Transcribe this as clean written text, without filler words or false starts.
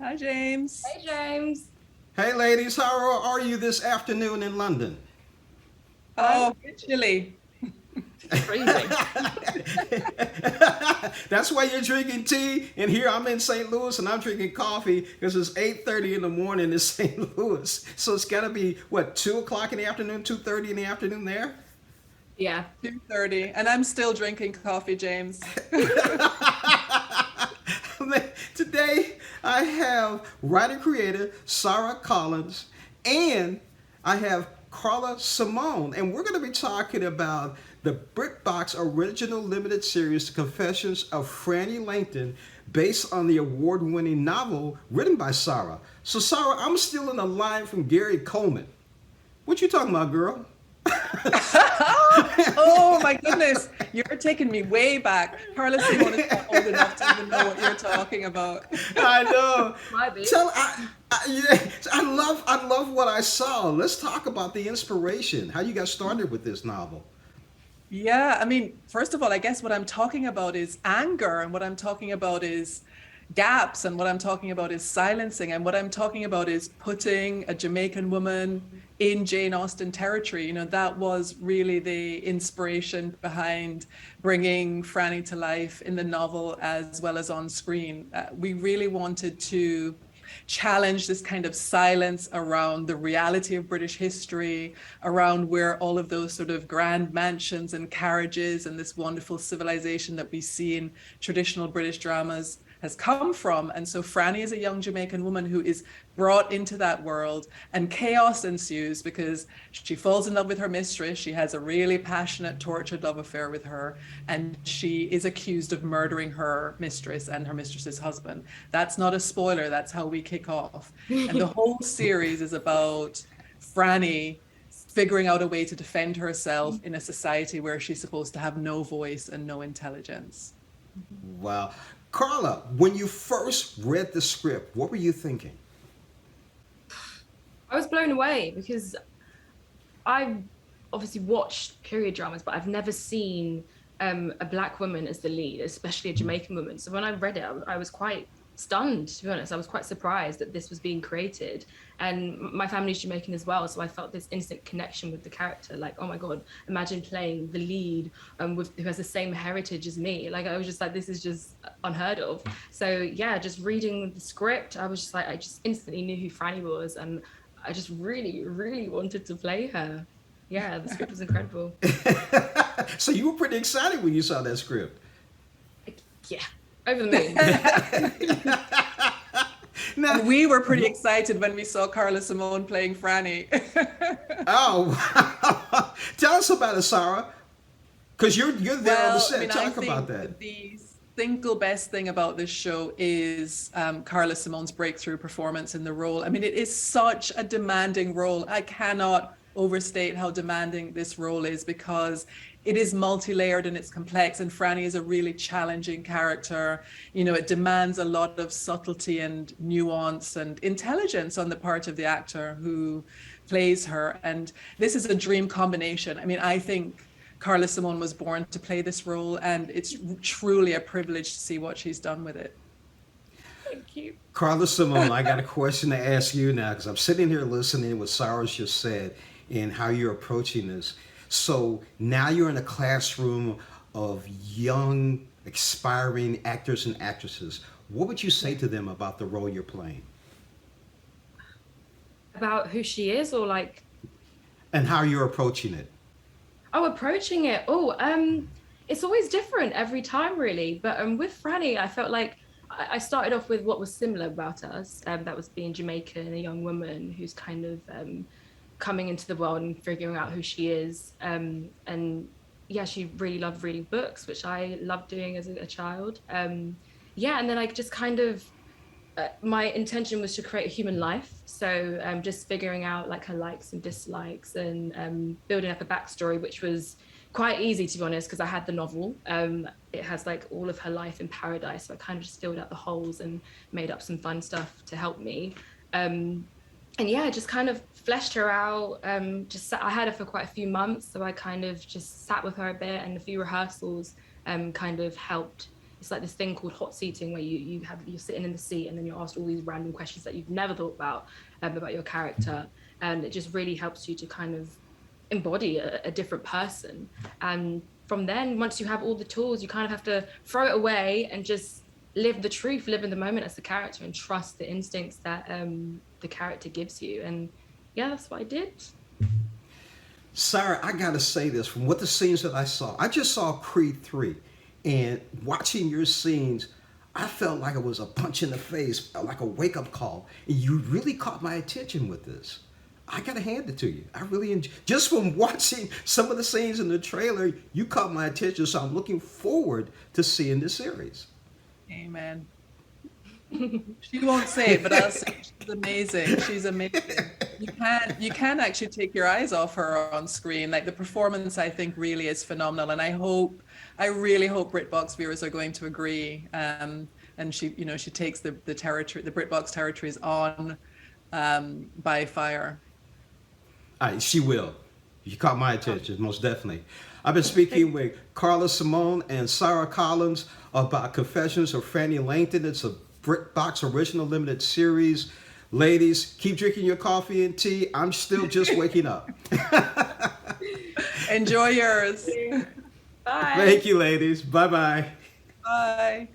Hi, James. Hey, James. Hey, ladies, how are you this afternoon in London? I'm Oh, chilly. freezing. That's why you're drinking tea, and here I'm in St. Louis and I'm drinking coffee because it's 8:30 in the morning in St. Louis. So it's got to be what 2 o'clock in the afternoon, 2:30 in the afternoon there. Yeah. 2:30, and I'm still drinking coffee, James. Today I have writer creator Sara Collins and I have Karla-Simone, and we're going to be talking about the BritBox original limited series, The Confessions of Frannie Langton, based on the award winning novel written by Sara. So, Sara, I'm still in the line from Gary Coleman. What you talking about, girl? Oh my goodness, you're taking me way back. Karla-Simone is not old enough to even know what you're talking about. I know. Might be. Yeah, I love what I saw. Let's talk about the inspiration. How you got started with this novel? Yeah, I mean, first of all, I guess what I'm talking about is anger, and what I'm talking about is gaps, and what I'm talking about is silencing, and what I'm talking about is putting a Jamaican woman in Jane Austen territory. That was really the inspiration behind bringing Frannie to life in the novel as well as on screen. We really wanted to challenge this kind of silence around the reality of British history, around where all of those sort of grand mansions and carriages and this wonderful civilization that we see in traditional British dramas has come from. And so Frannie is a young Jamaican woman who is brought into that world, and chaos ensues because she falls in love with her mistress. She has a really passionate, tortured love affair with her, and she is accused of murdering her mistress and her mistress's husband. That's not a spoiler, that's how we kick off. And the whole series is about Frannie figuring out a way to defend herself in a society where she's supposed to have no voice and no intelligence. Wow. Carla, when you first read the script, what were you thinking? I was blown away because I've obviously watched period dramas, but I've never seen a black woman as the lead, especially a Jamaican woman. So when I read it, I was quite stunned, to be honest. I was quite surprised that this was being created. And my family's Jamaican as well. So I felt this instant connection with the character. Like, oh my God, imagine playing the lead who has the same heritage as me. Like, I was just like, this is just unheard of. So yeah, just reading the script, I was just like, I just instantly knew who Franny was. And I just really, really wanted to play her. Yeah, the script was incredible. So you were pretty excited when you saw that script. Like, yeah, over the moon. Now, And we were pretty excited when we saw Karla-Simone playing Franny. oh, wow. Tell us about it, Sarah, because you're there on the Well, I set. mean, I Talk about think that. the single best thing about this show is Karla-Simone's breakthrough performance in the role. I mean, it is such a demanding role. I cannot overstate how demanding this role is because it is multi-layered and it's complex, and Franny is a really challenging character. It demands a lot of subtlety and nuance and intelligence on the part of the actor who plays her, and this is a dream combination. I mean, I think Karla-Simone was born to play this role, and it's truly a privilege to see what she's done with it. Thank you. Karla-Simone, I got a question to ask you now because I'm sitting here listening what Sarah's just said and how you're approaching this. So now you're in a classroom of young, aspiring actors and actresses. What would you say to them about the role you're playing About who she is, or like, and how you're approaching it? oh, approaching it. Oh, it's always different every time, really. But with Franny, I felt like I started off with what was similar about us. That was being Jamaican, a young woman who's kind of coming into the world and figuring out who she is. And yeah, she really loved reading books, which I loved doing as a child. Yeah, and then I just kind of my intention was to create a human life. So just figuring out like her likes and dislikes, and building up a backstory, which was quite easy, to be honest, because I had the novel. It has like all of her life in paradise. So I kind of just filled out the holes and made up some fun stuff to help me. And yeah, just kind of fleshed her out. I had her for quite a few months. So I kind of just sat with her a bit, and a few rehearsals kind of helped it's like this thing called hot seating, where you're sitting in the seat and then you're asked all these random questions that you've never thought about your character, and it just really helps you to kind of embody a different person. And from then, once you have all the tools, you kind of have to throw it away and just live the truth, live in the moment as the character, and trust the instincts that the character gives you. And yeah, that's what I did. Sara, I gotta say this, from what the scenes that I saw, I just saw Creed 3, and watching your scenes, I felt like it was a punch in the face, like a wake-up call. And you really caught my attention with this. I gotta hand it to you. I really enjoy, just from watching some of the scenes in the trailer, you caught my attention, so I'm looking forward to seeing this series. Amen. She won't say it, but I'll say she's amazing. She's amazing. You can actually take your eyes off her on screen. Like, the performance, I think, really is phenomenal, and I really hope BritBox viewers are going to agree. And she takes the territory, the BritBox territories on by fire. She will. You caught my attention, most definitely. I've been speaking with Karla-Simone and Sara Collins about Confessions of Frannie Langton. It's a BritBox original limited series. Ladies, keep drinking your coffee and tea. I'm still just waking up. Enjoy yours. Bye. Thank you, ladies. Bye-bye. Bye.